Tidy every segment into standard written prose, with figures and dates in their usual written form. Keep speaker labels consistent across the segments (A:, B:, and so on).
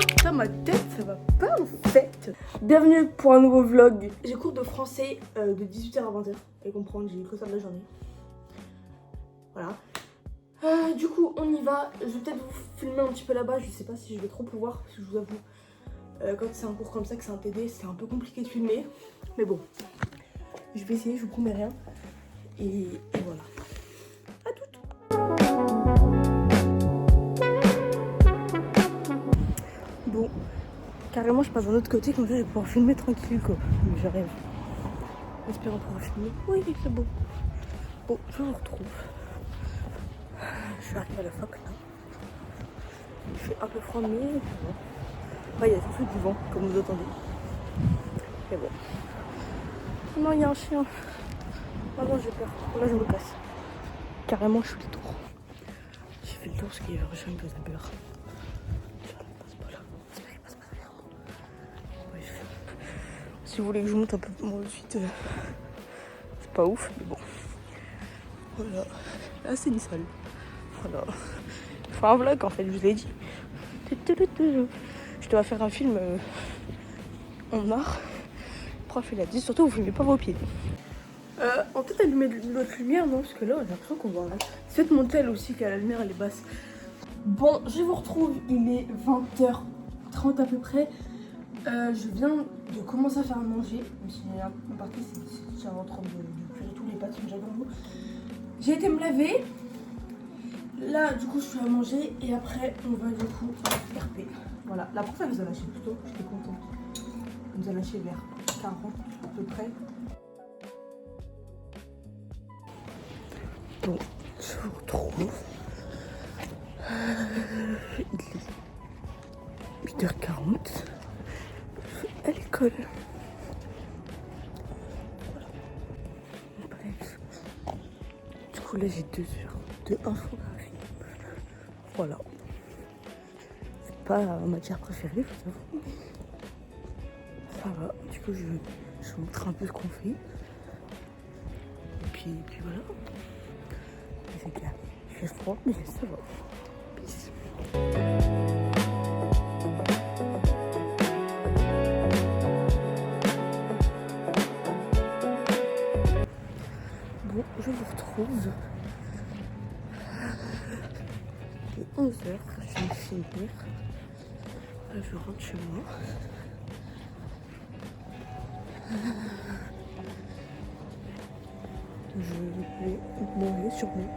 A: Putain, ma tête, ça va pas en fait. Bienvenue pour un nouveau vlog. J'ai cours de français de 18h à 20h. Et comprendre, j'ai que ça de la journée. Voilà. Du coup, on y va. Je vais peut-être vous filmer un petit peu là-bas. Je sais pas si je vais trop pouvoir. Parce que je vous avoue, quand c'est un cours comme ça, que c'est un TD, c'est un peu compliqué de filmer. Mais bon, je vais essayer, je vous promets rien. Et voilà. À toutes. Bon, carrément, je passe d'un autre côté, comme ça je vais pouvoir filmer tranquille quoi. Mais je rêve. Espérons pouvoir filmer. Oui, c'est bon. Bon, je vous retrouve. Je suis arrivée à la fac là. Il fait un peu froid, mais bon. Enfin, il y a surtout du vent, comme vous entendez. Mais bon. Non, il y a un chien. Maman, j'ai peur. Là, je me casse. Carrément, je fais le tour. J'ai fait le tour parce qu'il y avait un chien qui faisait peur. Passe pas là. J'espère qu'il passe pas derrière moi. Bref. Si vous voulez que je monte un peu moins de suite, c'est pas ouf, mais bon. Voilà. Là, c'est une salle. Voilà. Il faut un vlog en fait, je vous l'ai dit. Je dois faire un film en art. Le prof il a dit surtout vous filmez pas vos pieds. On peut-être allumer l'autre lumière, non? Parce que là j'ai l'impression qu'on voit rien. C'est peut-être mon tel aussi que la lumière elle est basse. Bon, je vous retrouve, il est 20h30 à peu près. Je viens de commencer à faire à manger. Même si en partie c'est en train de cuire tous les pâtes que j'avais en haut. J'ai été me laver. Là, du coup, je suis à manger et après, on va du coup RP. Voilà, la prof, elle nous a lâché plus tôt, j'étais contente. Elle nous a lâché vers 40 à peu près. Bon, je vous retrouve. Il est 8h40. Je suis à l'école. Voilà. Bref. Du coup, là, j'ai 2 heures de infographie. Voilà. C'est pas ma matière préférée, je vous avoue. Ça va. Du coup, je vous montre un peu ce qu'on fait. Et puis voilà. C'est clair. Il fait froid, mais ça va. Peace. Bon, je vous retrouve. Il est 11h, je vais finir. Là, je rentre chez moi. Je vais manger sûrement.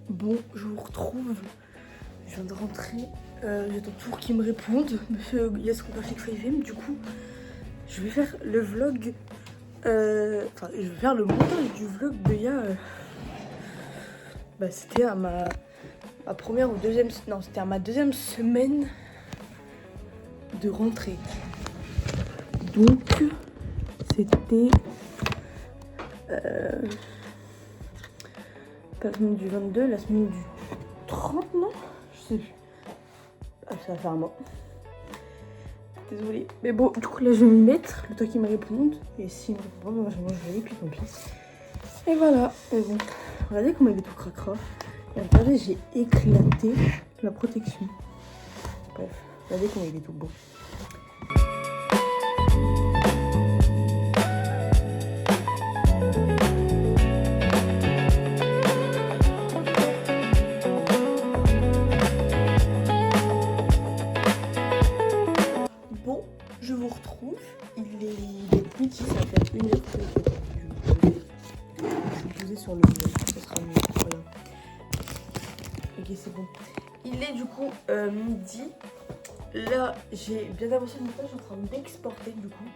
A: Bon, je vous retrouve. Je viens de rentrer. J'attends toujours qu'ils me répondent. Monsieur Yascographic 5M, du coup, je vais faire le vlog. Enfin, je vais faire le montage du vlog de il y a. C'était à ma première ou deuxième. Non, c'était à ma deuxième semaine de rentrée. Donc, c'était. Pas la semaine du 22, la semaine du 30, non? Je sais plus. Ah, ça va faire un mois. Désolée. Mais bon, du coup, là, je vais me mettre le temps qu'ils me répondent. Et s'ils me répondent, moi, je mangerai, puis tant pis. Et voilà. Et bon, regardez comment il est tout cracra. Et regardez, j'ai éclaté la protection. Bref, regardez comment il est tout beau. Je vous retrouve, il est midi, ça va faire 1 heure que je vais me poser sur le ça sera mieux, voilà. Ok, c'est bon. Il est du coup midi. Là, j'ai bien avancé le montage, je suis en train d'exporter du coup.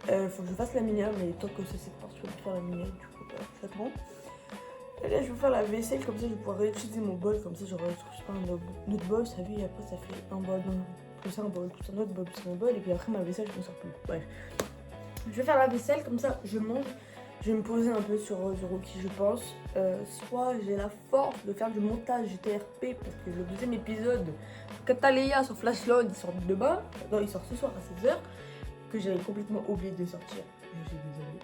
A: Faut que je fasse la minière, mais tant que ça s'exporte, je peux faire la minière, du coup, j'attends. Et là, je vais faire la vaisselle, comme ça, je vais pouvoir réutiliser mon bol, comme ça, j'aurai, je sais pas, un autre bol, ça vu, et après, ça fait un bol, non. Plus un bol, plus un autre bol, plus un bol, et puis après ma vaisselle je m'en sors plus. Bref. Je vais faire la vaisselle, comme ça je mange, je vais me poser un peu sur qui je pense. Soit j'ai la force de faire du montage GTRP, parce que le deuxième épisode, Cataléa sur Flashload, il sort demain, non il sort ce soir à 16h, que j'avais complètement oublié de sortir. Je suis désolée.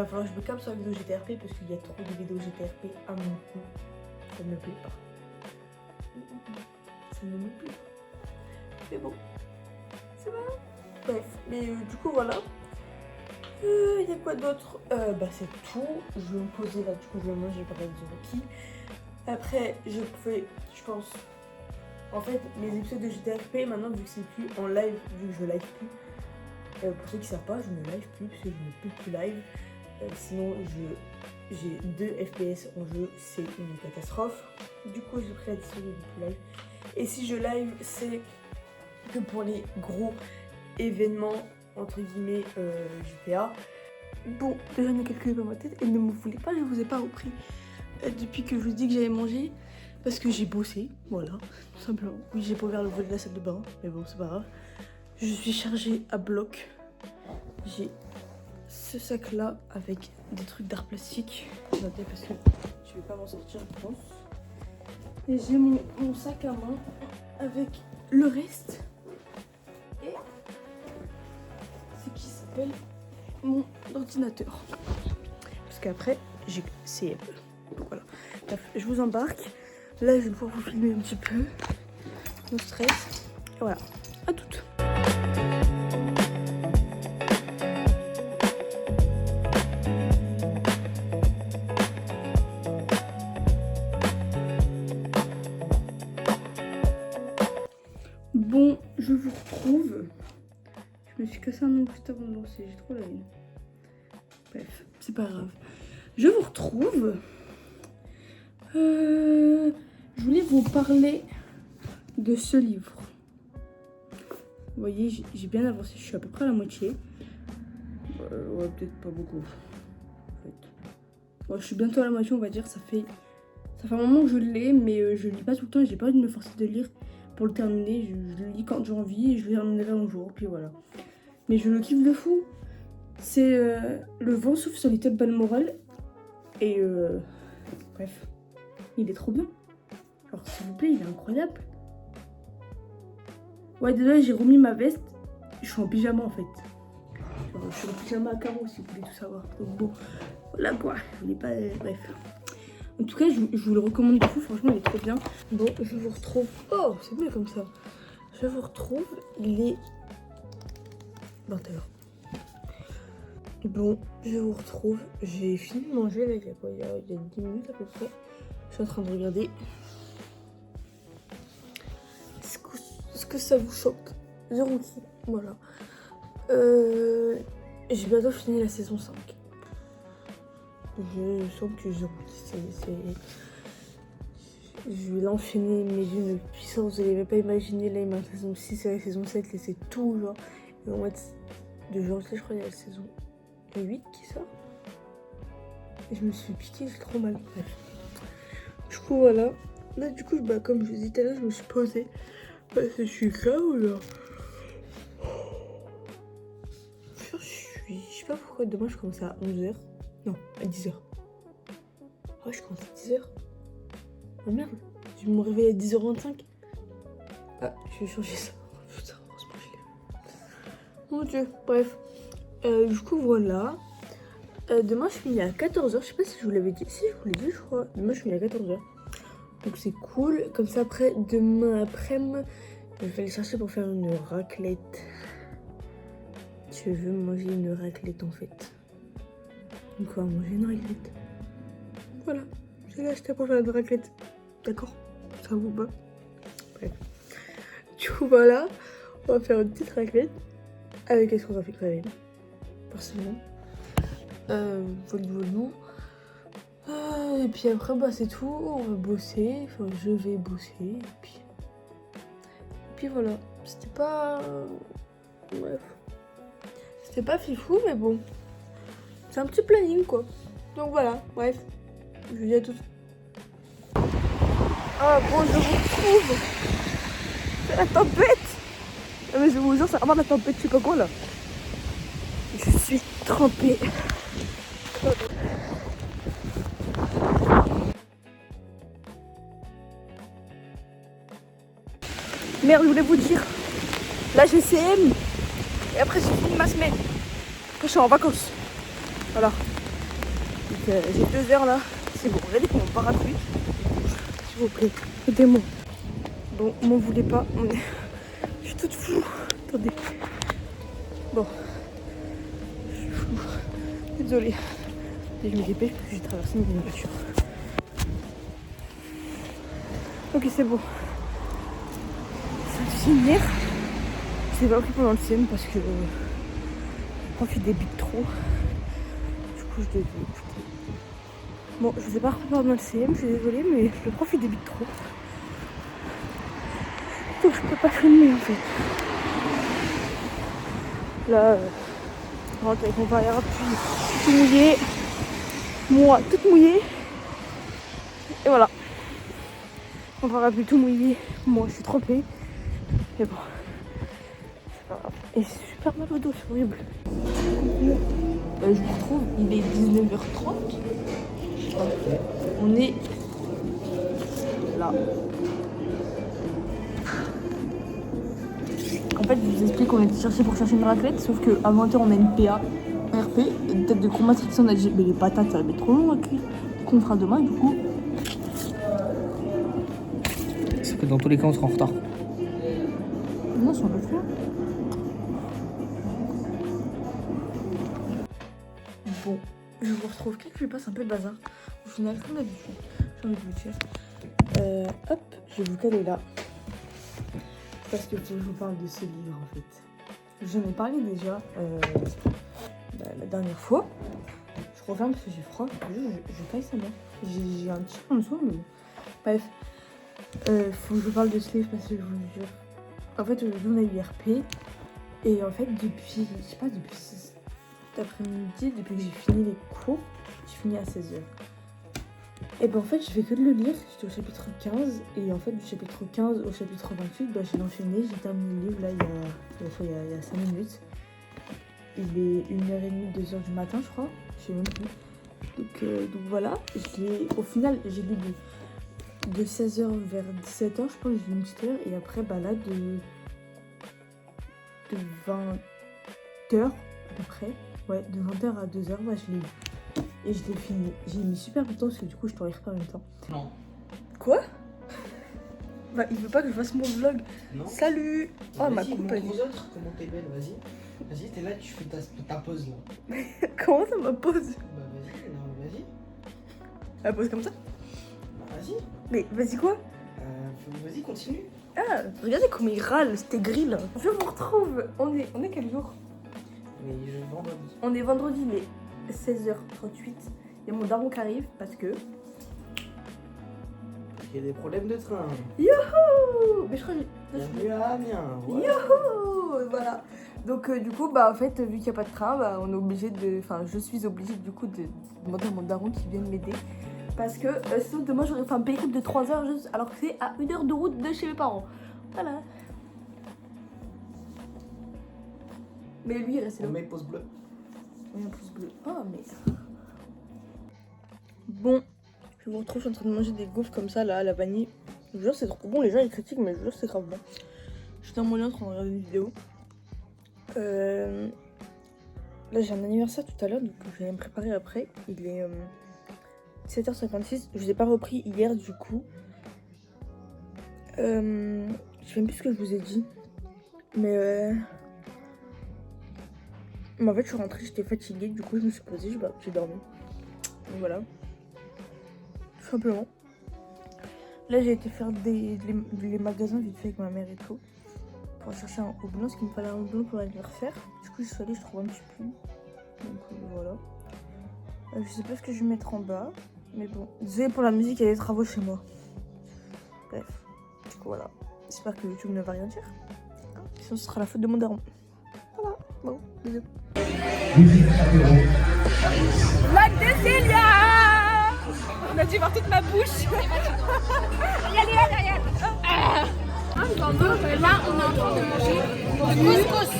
A: Enfin, je me calme sur la vidéo GTRP parce qu'il y a trop de vidéos GTRP à mon goût. Ça ne me plaît pas. Ça ne me plaît pas. Mais bon, c'est pas grave. Bref, mais du coup, voilà. Il y a quoi d'autre? Bah, c'est tout. Je vais me poser là, du coup, je vais manger pareil de Rocky. Après, je pense. En fait, mes épisodes de GTRP, maintenant, vu que c'est plus en live, vu que je live plus. Pour ceux qui ne savent pas, je ne live plus parce que je ne peux plus live. Sinon, j'ai 2 FPS en jeu, c'est une catastrophe. Du coup, j'ai pris la décision de ne plus live. Et si je live, c'est que pour les gros événements, entre guillemets, GTA. Bon, déjà, il y en a quelques dans ma tête et ne me voulez pas, je ne vous ai pas repris depuis que je vous dis que j'avais mangé. Parce que j'ai bossé, voilà, tout simplement. Oui, j'ai pas ouvert le volet de la salle de bain, mais bon, c'est pas grave. Je suis chargée à bloc. J'ai ce sac là avec des trucs d'art plastique. Notez parce que je vais pas m'en sortir, je pense. Et j'ai mon sac à main avec le reste. Et ce qui s'appelle mon ordinateur. Parce qu'après, j'ai CM. Donc voilà. Bref, je vous embarque. Là, je vais pouvoir vous filmer un petit peu. No stress. Et voilà. À toutes. Bon, je vous retrouve. Je me suis cassé un ongle juste avant de lancer. J'ai trop la haine. Bref, c'est pas grave. Je vous retrouve. Je voulais vous parler de ce livre. Vous voyez, j'ai bien avancé, je suis à peu près à la moitié. Ouais, peut-être pas beaucoup. En fait. Ouais, je suis bientôt à la moitié, on va dire. Ça fait un moment que je l'ai, mais je le lis pas tout le temps et j'ai pas envie de me forcer de lire pour le terminer. Je le lis quand j'ai envie et je le terminerai un jour, puis voilà. Mais je le kiffe de fou. C'est Le vent souffle sur les têtes Balmoral. Et bref, il est trop bien. Alors s'il vous plaît, il est incroyable. Ouais, désolé, j'ai remis ma veste. Je suis en pyjama en fait. Genre, je suis en pyjama à carreaux si vous voulez tout savoir. Donc bon, voilà quoi. Je voulais pas. Bref. En tout cas, je vous le recommande de fou. Franchement, il est trop bien. Bon, je vous retrouve. Oh, c'est mieux comme ça. Je vous retrouve. Il est 20h. Bon, je vous retrouve. J'ai fini de manger là, il y a quoi, il y a 10 minutes à peu près. Je suis en train de regarder. Est-ce que ça vous choque? The Rookie, voilà. J'ai bientôt fini la saison 5. Je sens que The Rookie, je vais l'enchaîner, mais d'une puissance, vous n'allez même pas imaginer. Là, il y a la saison 6 et la saison 7, laissez tout, genre. Et au mois de janvier, je crois, il y a la saison 8 qui sort. Et je me suis piqué, j'ai trop mal. Bref. Du coup, voilà. Là, du coup, bah, comme je vous disais tout à l'heure, je me suis posée. Parce que je suis là ou là? Je sais pas pourquoi demain je commence à 11h. Non, à 10h. Ouais, je commence à 10h. Oh merde, je vais me réveiller à 10h25. Ah, je vais changer ça. Oh, putain, heureusement je l'ai. Mon dieu, bref. Du coup, voilà. Demain, je finis à 14h. Je sais pas si je vous l'avais dit. Si, je vous l'ai dit, je crois. Demain, je finis à 14h. Donc, c'est cool. Comme ça, après, demain après-midi, je vais aller chercher pour faire une raclette. Je veux manger une raclette, en fait. Donc, on va manger une raclette. Voilà. Je vais l'acheter pour faire une raclette. D'accord? Ça vous va? Bref. Du coup, voilà. On va faire une petite raclette. Avec les qu'on va faire quand même. Personnellement. Volou. Et puis après, bah c'est tout. On va bosser. Enfin, je vais bosser. Et puis voilà. C'était pas. Bref. C'était pas fifou, mais bon. C'est un petit planning, quoi. Donc voilà. Bref. Je vous dis à tous. Ah bon, je vous retrouve. C'est la tempête. Ah, mais je vous jure, c'est vraiment la tempête, je sais pas quoi là. Je suis trempée. Merde, je voulais vous dire. Là, j'ai CM. Et après, j'ai fini ma semaine. Après, je suis en vacances. Voilà. Donc, j'ai 2 heures là. C'est bon, regardez comment on parapluie. S'il vous plaît, aidez-moi. Bon, m'en voulez pas. Je suis toute floue. Attendez. Bon. Je suis floue. Désolée. Et je me dépêche parce que j'ai traversé une voiture. Ok, c'est bon. C'est finir. Je l'ai pas pris pendant le CM parce que le prof il débite trop. Du coup, je l'ai vu. Bon, je vous ai pas repris pendant le CM, je suis désolée, mais le prof il débite trop. Donc je peux pas filmer en fait. Là, je rentre avec mon père, puis tout mouillé. Moi, toute mouillée. Et voilà. On va rappeler tout mouillé. Moi, je suis trempée. Mais bon. C'est pas grave. Et c'est super mal au dos, c'est horrible. Je vous retrouve, il est 19h30. On est là. En fait, je vous explique qu'on était chercher pour chercher une raclette, sauf qu'à 20h, on a une PA, RP, une tête de chromatrice, on a dit, mais les patates, ça va mettre trop long à cuire. Qu'on fera demain, du coup.
B: C'est que dans tous les cas, on sera en retard.
A: Non, c'est un peu fou. Bon, je vous retrouve. Qu'est-ce que je passe un peu de bazar. Au final, comme d'habitude, j'ai envie de vous dire. Hop, je vais vous caler là. Parce que je vous parle de ce livre en fait. J'en ai parlé déjà la dernière fois. Je referme parce que j'ai froid. Je taille ça bien. J'ai un petit peu en dessous, mais bon. Bref. Faut que je vous parle de ce livre parce que je vous jure. En fait, aujourd'hui on a eu RP. Et en fait, depuis, je sais pas, depuis cet après-midi, depuis que j'ai fini les cours, j'ai fini à 16h. Et ben en fait, je fais que de le lire. J'étais au chapitre 15. Et en fait, du chapitre 15 au chapitre 28, bah, j'ai enchaîné. J'ai terminé le livre là il y a 5 minutes. Il est 1h30, 2h du matin, je crois. Je sais même plus. Donc voilà. Au final, j'ai lu de 16h vers 17h, je pense que j'ai lu une petite heure. Et après, bah là, de 20h à peu près. Ouais, de 20h à 2h, bah, je l'ai lu. Et je l'ai fini. J'ai mis super longtemps parce que du coup, je t'aurais pas en même temps.
B: Non.
A: Quoi? Bah, il veut pas que je fasse mon vlog.
B: Non.
A: Salut! Oh, ma coupe,
B: montre aux autres comment t'es belle, vas-y. Vas-y, t'es là, tu fais ta pause là.
A: Comment ça, ma pose?
B: Bah vas-y, non, vas-y.
A: La pose comme ça?
B: Bah, vas-y.
A: Mais vas-y quoi?
B: Vas-y, continue.
A: Ah, regardez comme il râle, c'était grill. Je vous retrouve. On est quel jour?
B: Mais vendredi.
A: On est vendredi, mais 16h38. Il y a mon daron qui arrive parce que...
B: Il y a des problèmes de train.
A: Youhou! Mais je crois que...
B: Bienvenue à Amiens. Ouais.
A: Youhou! Voilà. Donc du coup, bah en fait, vu qu'il n'y a pas de train, bah on est obligé de... Enfin, je suis obligée du coup de demander à mon daron qui vienne m'aider. Parce que sinon demain j'aurais fait un périple de 3 heures juste alors que c'est à 1 heure de route de chez mes parents. Voilà. Mais lui il reste là.
B: On met pouce bleu.
A: Oui, un pouce bleu. Oh mais... Bon, je vous retrouve, je suis en train de manger des gaufres comme ça là à la vanille. Je vous jure c'est trop bon, les gens ils critiquent mais je vous jure c'est grave bon. J'étais en moyen en train de regarder une vidéo. Là j'ai un anniversaire tout à l'heure donc je vais me préparer après. Il est 17h56, je vous ai pas repris hier du coup. Je sais même plus ce que je vous ai dit. Mais en fait je suis rentrée, j'étais fatiguée, du coup je me suis posée, j'ai dormi. Donc voilà. Tout simplement. Là j'ai été faire les magasins vite fait avec ma mère et tout. Pour chercher un houblon, parce qu'il me fallait un houblon pour l'anniversaire. Du coup je suis allée, je trouve un petit peu. Donc voilà. Je sais pas ce que je vais mettre en bas. Mais bon, désolé pour la musique, il y a des travaux chez moi. Bref, du coup voilà. J'espère que YouTube ne va rien dire. Sinon ce sera la faute de mon daron. Voilà, bon, bisous. Lac de Célia! On a dû voir toute ma bouche. Regarde.
C: Là, on est en train de manger du couscous.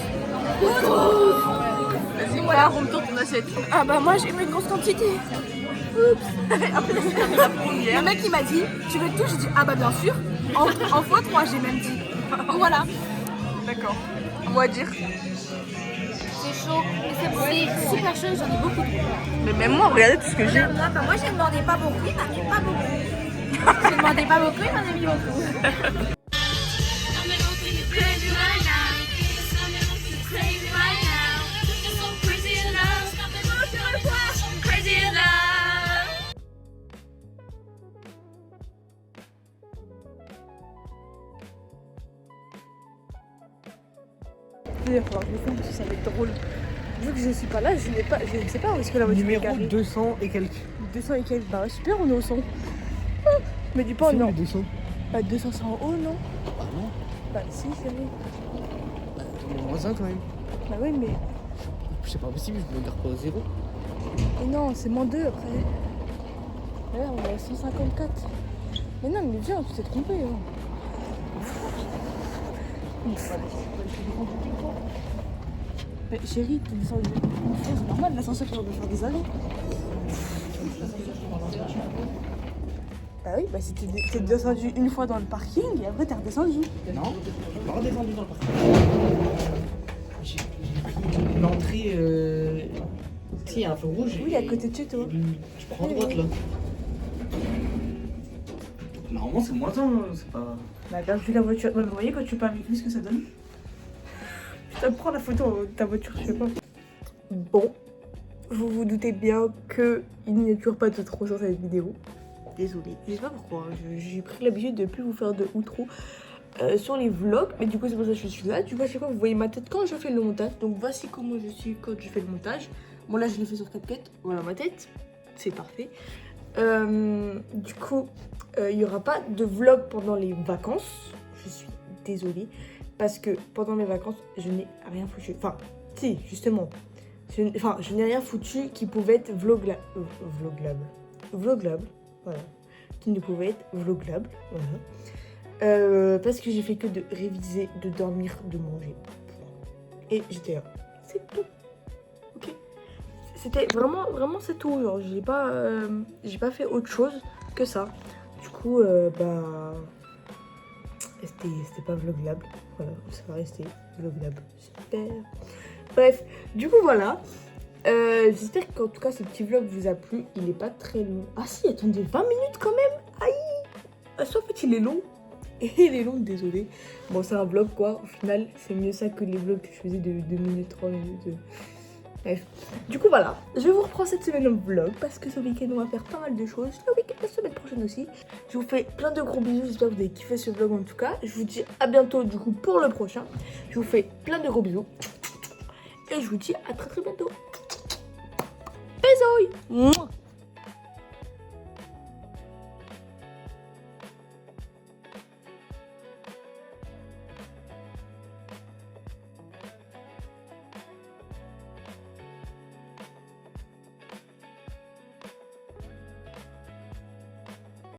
A: Vas-y, voilà, retourne ton assiette. Ah bah moi j'ai mis une grosse quantité. Oups. Le mec il m'a dit, tu veux tout? J'ai dit, ah bah bien sûr. En x3 j'ai même dit. Voilà. D'accord. Moi à dire.
C: C'est chaud. C'est super chaud, j'en ai beaucoup.
A: Mais même moi, regardez tout ce que j'ai.
C: Moi, j'ai demandé pas beaucoup, il m'a mis pas beaucoup. J'ai demandé pas beaucoup, il m'en a mis beaucoup.
A: Il va falloir que je le filme parce que ça va être drôle. Vu que je suis pas là, je ne sais pas où est-ce que la voiture est
B: Numéro
A: garée.
B: 200 et quelques.
A: 200 et quelques. Bah super, on est au 100. Mais dis pas
B: C'est où
A: non.
B: les 200?
A: Bah 200 c'est en haut, non?
B: Bah non.
A: Bah si, c'est vrai.
B: Bah on est moins 1 quand même.
A: Bah oui, mais...
B: C'est pas possible, je me garde pas au 0.
A: Et non, c'est moins 2 après. Là, on est à 154. Mais non, mais viens, tu t'es trompé. Hein. Mais chérie, t'es descendu une fois, c'est normal, l'ascenseur tu vas faire des arrêts. Bah oui, bah si t'es descendu une fois dans le parking et après t'es redescendu.
B: Non, je suis pas redescendu dans le parking. J'ai pris l'entrée. Si, il y a un feu rouge.
A: Oui, à côté de chez toi.
B: Je prends à droite là. Normalement, c'est moins 1, c'est pas.
A: Bah regarde, vu la voiture. Bah, vous voyez quand tu parles avec lui ce que ça donne. Putain, prends la photo de ta voiture, je sais pas. Bon, vous vous doutez bien que il n'y a toujours pas de trop sur cette vidéo. Désolée, je sais pas pourquoi, j'ai pris l'habitude de plus vous faire de outro sur les vlogs, mais du coup c'est pour ça que je suis là. Du coup à chaque fois vous voyez ma tête quand je fais le montage, donc voici comment je suis quand je fais le montage. Bon là je l'ai fait sur 4 4, voilà ma tête, c'est parfait. Du coup il n'y aura pas de vlog pendant les vacances, je suis désolée, parce que pendant mes vacances je n'ai rien foutu, enfin si justement, je n'ai rien foutu qui pouvait être vloglable. Voilà, qui ne pouvait être vloglable, voilà. Parce que j'ai fait que de réviser, de dormir, de manger. Et j'étais là. C'est tout. Ok. C'était vraiment c'est tout. Genre, j'ai pas fait autre chose que ça. Du coup, bah, c'était pas vloglable. Voilà, ça va rester vloglable. Super. Bref, du coup voilà. J'espère qu'en tout cas ce petit vlog vous a plu. Il est pas très long. Ah si, attendez, 20 minutes quand même. Aïe. Soit en fait il est long. Et il est long, désolé. Bon, c'est un vlog quoi. Au final, c'est mieux ça que les vlogs que je faisais de 2 minutes, 3 minutes. Bref. Du coup voilà, je vous reprends cette semaine en vlog parce que ce week-end on va faire pas mal de choses. Le week-end, la semaine prochaine aussi. Je vous fais plein de gros bisous. J'espère que vous avez kiffé ce vlog en tout cas. Je vous dis à bientôt du coup pour le prochain. Je vous fais plein de gros bisous. Et je vous dis à très bientôt. Bisous.